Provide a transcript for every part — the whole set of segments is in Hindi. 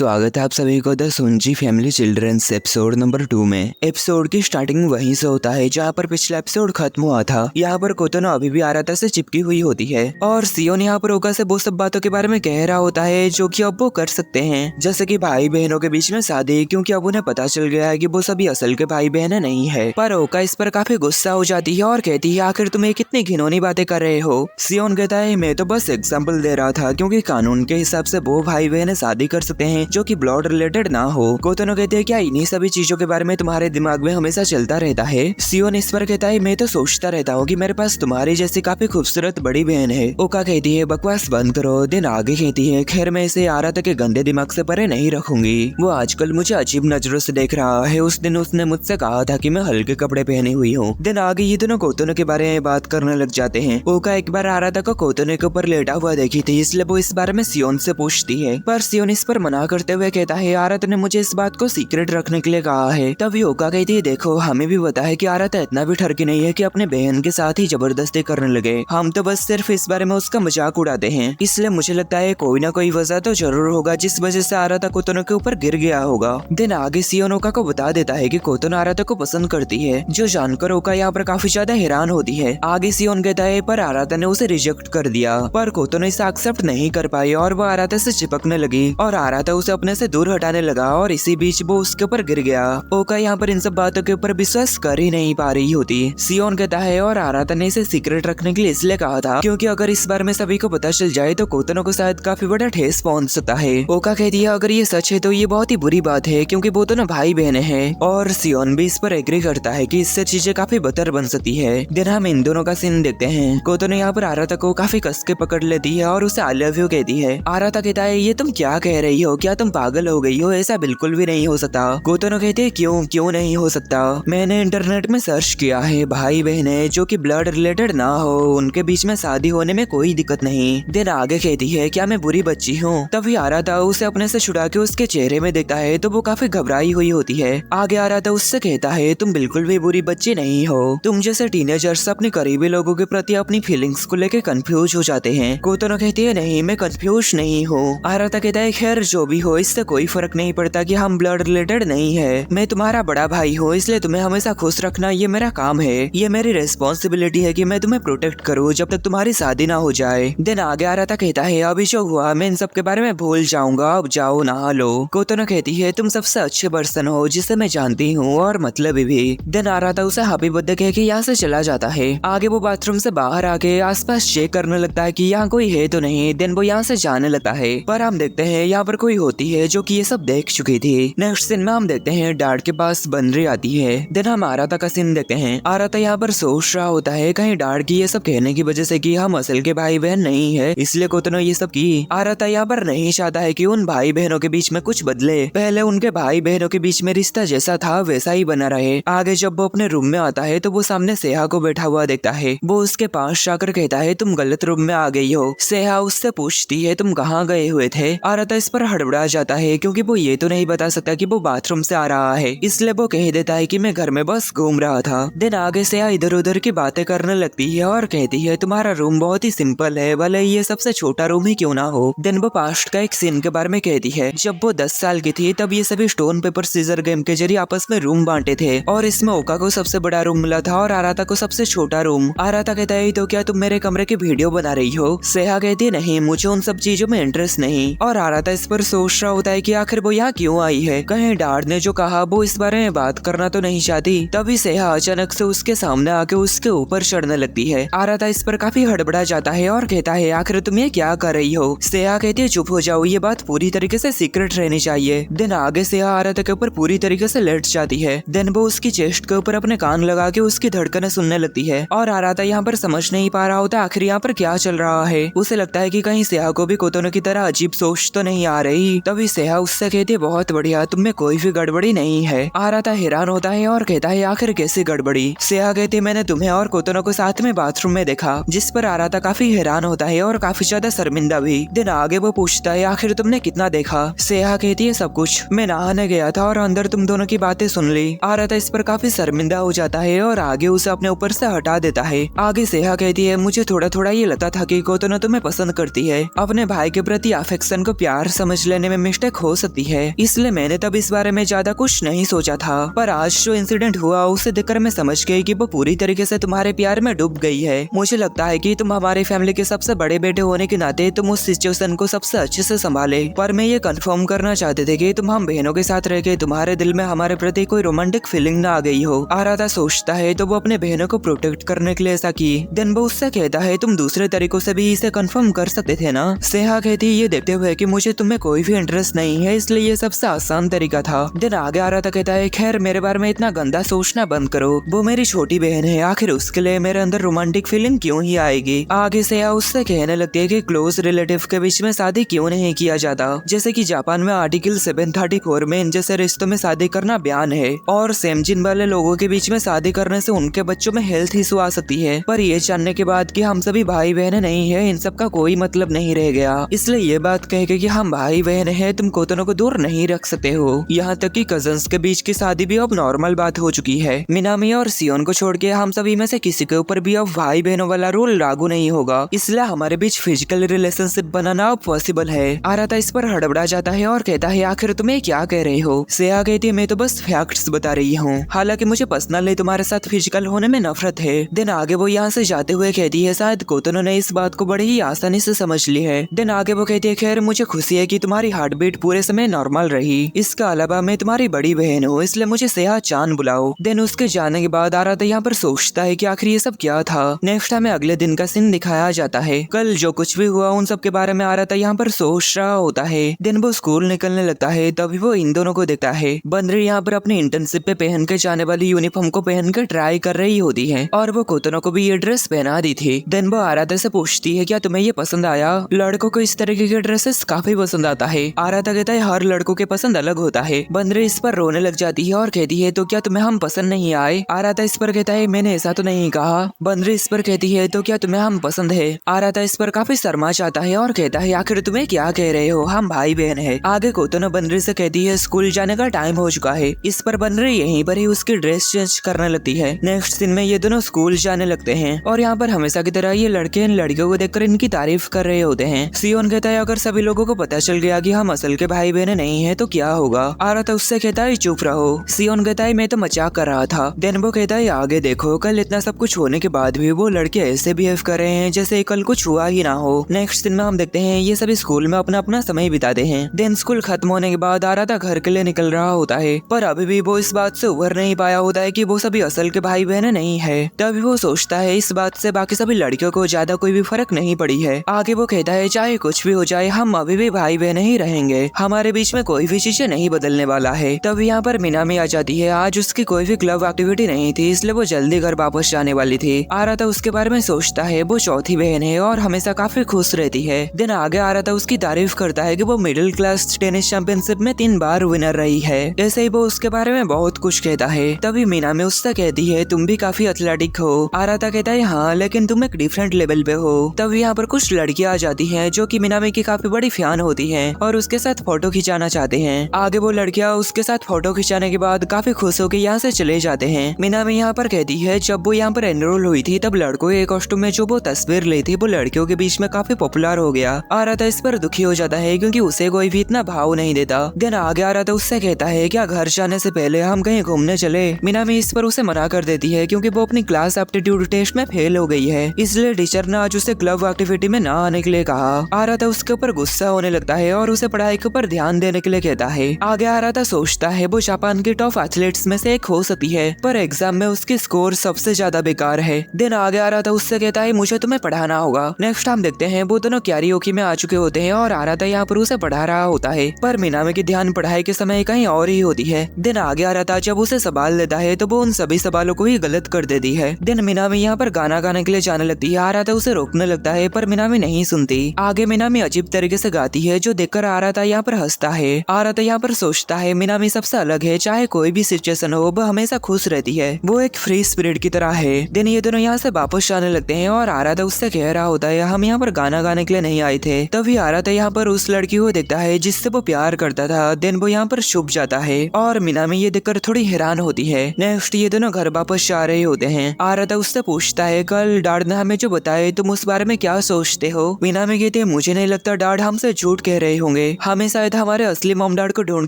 स्वागत है आप सभी को द सुंजी फैमिली चिल्ड्रंस एपिसोड नंबर 2 में। एपिसोड की स्टार्टिंग वहीं से होता है जहाँ पर पिछला एपिसोड खत्म हुआ था। यहाँ पर कोतोनो अभी भी आराता से चिपकी हुई होती है और सियोन यहाँ पर ओका से वो सब बातों के बारे में कह रहा होता है जो कि अब वो कर सकते हैं, जैसे कि भाई बहनों के बीच में शादी, क्योंकि अब उन्हें पता चल गया है कि वो सभी असल के भाई बहन नहीं है। पर ओका इस पर काफी गुस्सा हो जाती है और कहती है आखिर तुम ये कितनी घिनौनी बातें कर रहे हो। सियोन कहता है मैं तो बस एग्जाम्पल दे रहा था, क्योंकि कानून के हिसाब से वो भाई बहन शादी कर सकते हैं जो कि ब्लड रिलेटेड ना हो। कोतोनो कहते हैं क्या इन्हीं सभी चीजों के बारे में तुम्हारे दिमाग में हमेशा चलता रहता है। सियोन इस पर कहता है मैं तो सोचता रहता हूँ कि मेरे पास तुम्हारी जैसी काफी खूबसूरत बड़ी बहन है। ओका कहती है बकवास बंद करो। दिन आगे कहती है खैर मैं इसे आराता के गंदे दिमाग से परे नहीं रखूंगी, वो आजकल मुझे अजीब नजरों से देख रहा है। उस दिन उसने मुझसे कहा था कि मैं हल्के कपड़े पहनी हुई हूँ। दिन आगे ये दोनों कोतोनो के बारे में बात करने लग जाते हैं। ओका एक बार आराता को कोतोनो के ऊपर लेटा हुआ देखी थी, इसलिए वो इस बारे में सियोन से पूछती है, पर सियोन इस पर मना करते हुए कहता है आराता ने मुझे इस बात को सीक्रेट रखने के लिए कहा है। तभी ओका कहती है देखो हमें भी पता है कि आराता इतना भी ठरकी नहीं है कि अपने बहन के साथ ही जबरदस्ती करने लगे, हम तो बस सिर्फ इस बारे में उसका मजाक उड़ाते हैं। इसलिए मुझे लगता है कोई ना कोई वजह तो जरूर होगा जिस वजह से आराता कोतोनो के ऊपर गिर गया होगा। दिन आगे सियोन ओका को बता देता है कि कोतोनो आराता को पसंद करती है, जो जानकर ओका यहाँ पर काफी ज्यादा हैरान होती है। आगे सियोन कहता है पर आराता ने उसे रिजेक्ट कर दिया, पर कोतोनो इसे एक्सेप्ट नहीं कर पाई और वो आराता से चिपकने लगी और आराता उसे अपने से दूर हटाने लगा और इसी बीच वो उसके ऊपर गिर गया। ओका यहाँ पर इन सब बातों के ऊपर विश्वास कर ही नहीं पा रही होती। सियोन कहता है और आराता ने इसे सीक्रेट रखने के लिए इसलिए कहा था क्योंकि अगर इस बारे में सभी को पता चल जाए तो कोतोनो को शायद काफी बड़ा ठेस पहुंच सकता है। ओका कहती है अगर ये सच है तो ये बहुत ही बुरी बात है, क्योंकि वो दोनों भाई बहन हैं और सियोन भी इस पर एग्री करता है कि इससे चीजें काफी बदतर बन सकती है। दिन हम इन दोनों का सीन देखते हैं। कोतोनो यहाँ पर आराता को काफी कस के पकड़ लेती है और उसे आई लव यू कहती है। आराता कहता है ये तुम क्या कह रही हो, क्या तुम पागल हो गई हो, ऐसा बिल्कुल भी नहीं हो सकता। कोतोनो कहते हैं क्यों नहीं हो सकता, मैंने इंटरनेट में सर्च किया है, भाई बहन जो कि ब्लड रिलेटेड ना हो उनके बीच में शादी होने में कोई दिक्कत नहीं। दिन आगे कहती है क्या मैं बुरी बच्ची हूँ। तभी आराता उसे अपने से छुड़ा के उसके चेहरे में देखता है तो वो काफी घबराई हुई होती है। आगे आराता उससे कहता है तुम बिल्कुल भी बुरी बच्ची नहीं हो, तुम जैसे टीनेजर्स अपने करीबी लोगों के प्रति अपनी फीलिंग्स को लेकर कंफ्यूज हो जाते हैं। कोतोनो कहती है नहीं मैं कंफ्यूज नहीं हूँ। आराता कहता है खैर जो भी हो इससे कोई फर्क नहीं पड़ता कि हम ब्लड रिलेटेड नहीं है, मैं तुम्हारा बड़ा भाई हूँ इसलिए तुम्हें हमेशा खुश रखना ये मेरा काम है, ये मेरी रिस्पॉन्सिबिलिटी है कि मैं तुम्हें प्रोटेक्ट करूँ जब तक तुम्हारी शादी ना हो जाए। दिन आगे आराता कहता है अभी जो हुआ मैं इन सब के बारे में भूल जाऊंगा, अब जाओ नहा लो। कोतोनो कहती है तुम सबसे अच्छे पर्सन हो जिसे मैं जानती हूँ और मतलब भी। दिन आराता उसे हैप्पी बर्थडे कह के यहाँ से चला जाता है। आगे वो बाथरूम से बाहर आके आसपास चेक करने लगता है कि यहाँ कोई है तो नहीं। दिन वो यहाँ से जाने लगता है, पर हम देखते हैं यहाँ पर कोई होती है जो कि ये सब देख चुकी थी। नेक्स्ट सीन में हम देखते हैं डैड के पास बंदरी आती है। दिन हम आराता का सीन देखते हैं। आराता यहाँ पर सोच रहा होता है कहीं डैड की ये सब कहने की वजह से कि हम असल के भाई बहन नहीं है इसलिए कोतोनो ये सब की। आराता यहाँ पर नहीं चाहता है कि उन भाई बहनों के बीच में कुछ बदले, पहले उनके भाई बहनों के बीच में रिश्ता जैसा था वैसा ही बना रहे। आगे जब वो अपने रूम में आता है तो वो सामने सेहा को बैठा हुआ देखता है। वो उसके पास जाकर कहता है तुम गलत रूम में आ गई हो। सेहा उससे पूछती है तुम कहाँ गए हुए थे। आराता इस पर हड़बड़ा जाता है क्योंकि वो ये तो नहीं बता सकता कि वो बाथरूम से आ रहा है, इसलिए वो कह देता है कि मैं घर में बस घूम रहा था। दिन आगे सेहा इधर उधर की बातें करने लगती है और कहती है तुम्हारा रूम बहुत ही सिंपल है, भले ये सबसे छोटा रूम ही क्यों ना हो। दिन वो पास्ट का एक सीन के बारे में कहती है। जब वो 10 साल की थी तब ये सभी स्टोन पेपर सीजर गेम के जरिए आपस में रूम बांटे थे और इसमें ओका को सबसे बड़ा रूम मिला था और आराता को सबसे छोटा रूम। आराता कहता है तो क्या तुम मेरे कमरे की वीडियो बना रही हो। सेहा कहती है नहीं मुझे उन सब चीजों में इंटरेस्ट नहीं। और आराता इस पर सोच रहा होता है कि आखिर वो यहाँ क्यों आई है, कहीं डैड ने जो कहा वो इस बारे में बात करना तो नहीं चाहती। तभी सेहा अचानक से उसके सामने आके उसके ऊपर चढ़ने लगती है। आराता इस पर काफी हड़बड़ा जाता है और कहता है आखिर तुम ये क्या कर रही हो। सेहा कहती है चुप हो जाओ, ये बात पूरी तरीके से सीक्रेट रहनी चाहिए। दिन आगे सेहा आराता के ऊपर पूरी तरीके से लेट जाती है। दिन वो उसकी चेस्ट के ऊपर अपने कान लगा के उसकी धड़कनें सुनने लगती है और आराता यहाँ पर समझ नहीं पा रहा होता आखिर यहाँ पर क्या चल रहा है। उसे लगता है कि कहीं सेहा को भी कोतोनो की तरह अजीब सोच तो नहीं आ रही। तभी सेहा उससे कहती है बहुत बढ़िया, तुम में कोई भी गड़बड़ी नहीं है। आराता हैरान होता है और कहता है आखिर कैसी गड़बड़ी। सेहा कहती है मैंने तुम्हें और कोतोनो को साथ में बाथरूम में देखा, जिस पर आराता काफी हैरान होता है और काफी ज्यादा शर्मिंदा भी। दिन आगे वो पूछता है आखिर तुमने कितना देखा। सेहा कहती है सब कुछ, मैं नहाने गया था और अंदर तुम दोनों की बातें सुन ली। आराता इस पर काफी शर्मिंदा हो जाता है और आगे उसे अपने ऊपर से हटा देता है। आगे सेहा कहती है मुझे थोड़ा थोड़ा ये लगता था कि कोतोनो तुम्हें पसंद करती है, अपने भाई के प्रति अफेक्शन को प्यार समझ लेने में मिस्टेक हो सकती है, इसलिए मैंने तब इस बारे में ज्यादा कुछ नहीं सोचा था। पर आज जो इंसिडेंट हुआ उसे देखकर मैं समझ गई कि वो पूरी तरीके से तुम्हारे प्यार में डूब गई है। मुझे लगता है कि तुम हमारी फैमिली के सबसे बड़े बेटे होने के नाते तुम उस सिचुएशन को सबसे अच्छे से संभाले। पर मैं ये कंफर्म करना चाहते थे कि तुम हम बहनों के साथ रह के तुम्हारे दिल में हमारे प्रति कोई रोमांटिक फीलिंग ना आ गई हो। आराधा सोचता है तो वो अपने बहनों को प्रोटेक्ट करने के लिए ऐसा की। देन वो उससे कहता है तुम दूसरे तरीकों से भी इसे कंफर्म कर सकते थे ना। सेहा कहती है ये देखते हुए कि मुझे तुम्हें कोई भी इंटरेस्ट नहीं है, इसलिए ये सबसे आसान तरीका था। देन आगे आराधा कहता है खैर मेरे बारे में इतना गंदा सोचना बंद करो, वो मेरी छोटी बहन है, आखिर उसके लिए मेरे अंदर रोमांटिक फीलिंग क्यों ही आएगी। आगे सेहा उससे कहने लगती है कि क्लोज रिलेटिव के बीच में शादी क्यों नहीं किया जाता, जैसे कि जापान में आर्टिकल 734 में इन जैसे रिश्तों में शादी करना बयान है, और सेम जिन वाले लोगों के बीच में शादी करने से उनके बच्चों में हेल्थ इशू आ सकती है। पर ये जानने के बाद कि हम सभी भाई बहन नहीं है, इन सब का कोई मतलब नहीं रह गया। इसलिए ये बात कह के कि हम भाई बहन है तुम कोतनों को दूर नहीं रख सकते हो। यहाँ तक कि कजन्स के बीच की शादी भी अब नॉर्मल बात हो चुकी है। मिनामी और सियोन को छोड़ के हम सभी में से किसी के ऊपर भी अब भाई बहनों वाला रूल लागू नहीं होगा, इसलिए हमारे बीच फिजिकल रिलेशनशिप बनाना अब पॉसिबल है। आराधा इस पर हड़बड़ा जाता है और कहता है आखिर तुम्हें क्या कह रहे हो। सेहा कहती है मैं तो बस फैक्ट्स बता रही हूँ, हालांकि मुझे पर्सनली तुम्हारे साथ फिजिकल होने में नफरत है। देन आगे वो यहाँ से जाते हुए कहती है शायद कोतनो ने इस बात को बड़ी ही आसानी से समझ ली है। देन आगे वो कहती है खैर मुझे खुशी है कि तुम्हारी हार्ट बीट पूरे समय नॉर्मल रही, इसका अलावा मैं तुम्हारी बड़ी बहन हूँ, इसलिए मुझे सेहा चान बुलाओ। देन उसके जाने के बाद आराधा यहाँ पर सोचता है कि आखिर ये सब क्या था। नेक्स्ट हमें अगले दिन का सीन दिखाया जाता है। कल जो कुछ भी हुआ उन सब के बारे में आराधा यहाँ पर सोच रहा होता है। दिन वो स्कूल निकलने लगता है, तभी वो इन दोनों को देखता है। बंदरी यहाँ पर अपनी इंटर्नशिप पे पहन के जाने वाली यूनिफॉर्म को पहन कर ट्राई कर रही होती है, और वो कोतनो को भी ये ड्रेस पहना दी थी। देन वो आराधा से पूछती है क्या तुम्हें ये पसंद आया। लड़कों को इस तरीके के ड्रेसेस काफी पसंद आता है। आराधा कहता है हर लड़कों के पसंद अलग होता है। बंदरी इस पर रोने लग जाती है और कहती है तो क्या तुम्हें हम पसंद नहीं आए। आराधा इस पर कहता है मैंने ऐसा तो नहीं कहा। बंदरी इस पर कहती है तो क्या तुम्हें हम पसंद है। आराधा इस पर काफी शर्मा जाता है और कहता है आखिर तुम्हें क्या कह रहे हो, हम भाई बहन है। आगे कोतनो बंदरी से कहती है स्कूल जाने का टाइम हो चुका है। इस पर बंदरी यहीं पर ही उसकी ड्रेस चेंज करने लगती है। नेक्स्ट सीन में ये दोनों स्कूल जाने लगते हैं, और यहाँ पर हमेशा की तरह ये लड़के इन लड़कियों को देखकर इनकी तारीफ कर रहे होते हैं। सियोन कहता है अगर सभी लोगों को पता चल गया कि हम असल के भाई बहन नहीं है तो क्या होगा। आराधा उससे कहता है चुप रहो। सियोन कहता है मैं तो मजाक कर रहा था। देन वो कहता है आगे देखो कल इतना सब कुछ होने के बाद भी वो लड़के ऐसे बिहेव कर रहे हैं जैसे कल कुछ हुआ ही ना हो। नेक्स्ट दिन में हम देखते हैं ये सभी स्कूल में अपना अपना समय बिताते हैं। देन स्कूल खत्म होने के बाद आराधा घर के लिए निकल रहा होता है, पर अभी भी वो इस बात से उभर नहीं पाया होता है कि वो सभी असल के भाई बहन नहीं है। तभी वो सोचता है इस बात से बाकी सभी लड़कियों को ज्यादा कोई भी फर्क नहीं पड़ी है। आगे वो कहता है चाहे कुछ भी हो जाए हम अभी भी भाई बहन ही रहेंगे, हमारे बीच में कोई भी चीजें नहीं बदलने वाला है। तभी यहाँ पर मिनामी आ जाती है। आज उसकी कोई भी क्लब एक्टिविटी नहीं थी, इसलिए वो जल्दी घर वापस जाने वाली थी। आराधा उसके बारे में सोचता है वो चौथी बहन है और हमेशा काफी खुश रहती है। दिन आगे आराधा उसकी तारीफ करता है कि वो मिडिल क्लास टेनिस चैंपियनशिप में 3 बार विनर रही है। ऐसे ही वो उसके बारे में बहुत कुछ कहता है। तभी मिनामी उससे कहती है तुम भी काफी एथलेटिक हो। आराधा कहता है हाँ लेकिन तुम एक डिफरेंट लेवल पे हो। तभी यहाँ पर कुछ लड़कियां आ जाती हैं जो कि मिनामी की काफी बड़ी फैन होती हैं और उसके साथ फोटो खिंचाना चाहते हैं। आगे वो लड़कियां उसके साथ फोटो खिंचाने के बाद काफी खुश होकर यहाँ से चले जाते हैं। मिनामी यहाँ पर कहती है जब वो यहाँ पर एनरोल हुई थी तब लड़कों के कॉस्ट्यूम में जो वो तस्वीर ली थी वो लड़कियों के बीच में काफी पॉपुलर हो गया। आराधा इस पर दुखी हो जाता है क्योंकि उसे कोई भी इतना भाव नहीं देता। दिन आगे आराधा उससे कहता है क्या घर जाने से पहले हम कहीं घूमने चले। मिनामी इस पर उसे मना कर देती है क्योंकि वो अपनी क्लास एप्टीट्यूड टेस्ट में फेल हो गई है, इसलिए टीचर ने आज उसे क्लब एक्टिविटी में ना आने के लिए कहा। आराधा उसके ऊपर गुस्सा होने लगता है और उसे पढ़ाई के ऊपर ध्यान देने के लिए कहता है। आगे आराधा सोचता है वो जापान की टॉप एथलीट्स में से एक हो सकती है, पर एग्जाम में उसकी स्कोर सबसे ज्यादा बेकार है। दिन आगे आराधा उससे कहता है मुझे तुम्हें पढ़ाना होगा। नेक्स्ट हम देखते हैं वो दोनों कैरियोकी में आ चुके होते हैं और आराधा यहाँ पर उसे पढ़ा रहा होता है, पर मिनामी की ध्यान पढ़ाई के समय कहीं और ही होती है। दिन आगे आराधा जब उसे सवाल लेता है तो वो उन सभी सवालों को ही गलत कर देती है। दिन मिनामी यहाँ पर गाना गाने के लिए जाने लगती है। आराधा उसे रोकने लगता है पर मिनामी नहीं सुनती। आगे मिनामी अजीब तरीके से गाती है जो देखकर आराधा यहाँ पर हंसता है। आराधा यहाँ पर सोचता है मिनामी सबसे अलग है, चाहे कोई भी सिचुएशन हो वो हमेशा खुश रहती है, वो एक फ्री स्पिरिट की तरह है। दिन ये दोनों यहाँ से वापस जाने लगते हैं और आराधा उससे कह रहा होता है हम यहाँ पर गाना गाने के लिए नहीं आए थे। तभी आराधा यहाँ पर उस लड़की को देखता है जिससे वो प्यार करता था। दिन वो यहाँ पर छुप जाता है और मिनामी ये देखकर थोड़ी हैरान होती है। नेक्स्ट ये दोनों घर वापस जा रहे होते हैं। आराधा उससे पूछता है कल डैड ने हमें जो बताए तुम उस बारे में क्या सोचते हो। मिनामी कहती है मुझे नहीं लगता डैड हमसे झूठ कह रहे होंगे। होंगे, हमें शायद हमारे असली मॉम डैड को ढूंढ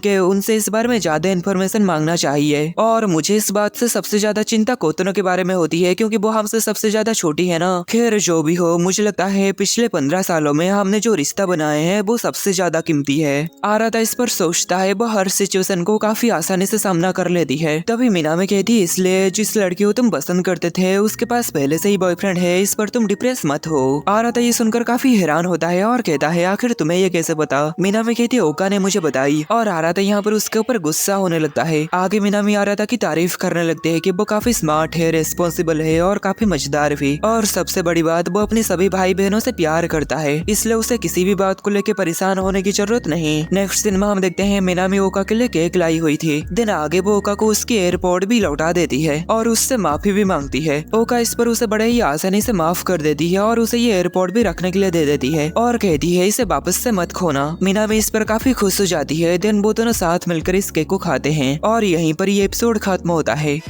के उनसे इस बारे में ज्यादा इन्फॉर्मेशन मांगना चाहिए। और मुझे इस बात से सबसे ज्यादा चिंता कोतनो के बारे में होती है, क्योंकि वो हमसे सबसे ज्यादा छोटी है ना। खैर जो भी हो, मुझे लगता है पिछले 15 सालों में हमने जो रिश्ता बनाए हैं वो सबसे ज्यादा कीमती है। आराता इस पर सोचता है, वो हर सिचुएशन को काफी आसानी से सामना कर लेती है। तभी मिनामी कहती है, इसलिए जिस लड़की को तुम पसंद करते थे उसके पास पहले से ही बॉयफ्रेंड है, इस पर तुम डिप्रेस मत हो। आराता ये सुनकर काफी हैरान होता है और कहता है, आखिर तुम्हें ये कैसे पता? मिनामी कहती है, ओका ने मुझे बताई। और आराता यहाँ पर उसके ऊपर गुस्सा होने लगता है। आगे मिनामी आराता की तारीफ करने लगते है कि वो काफी स्मार्ट है, रिस्पॉन्सिबल है और काफी मजेदार भी। और सबसे बड़ी बात, वो अपनी सभी भाई बहनों से प्यार करता है, इसलिए उसे किसी भी बात को लेके परेशान होने की जरूरत नहीं। नेक्स्ट सीन में हम देखते हैं मिनामी ओका के लिए केक लाई हुई थी। दिन आगे वो ओका को उसकी एयरपोर्ट भी लौटा देती है और उससे माफी भी मांगती है। ओका इस पर उसे बड़े ही आसानी से माफ कर देती है और उसे ये एयरपोर्ट भी रखने के लिए दे देती है और कहती है, इसे वापस से मत खोना। मिनामी इस पर काफी खुश हो जाती है। दिन वो दोनों साथ मिलकर इस केक को खाते हैं और यहीं पर ये एपिसोड खत्म होता है।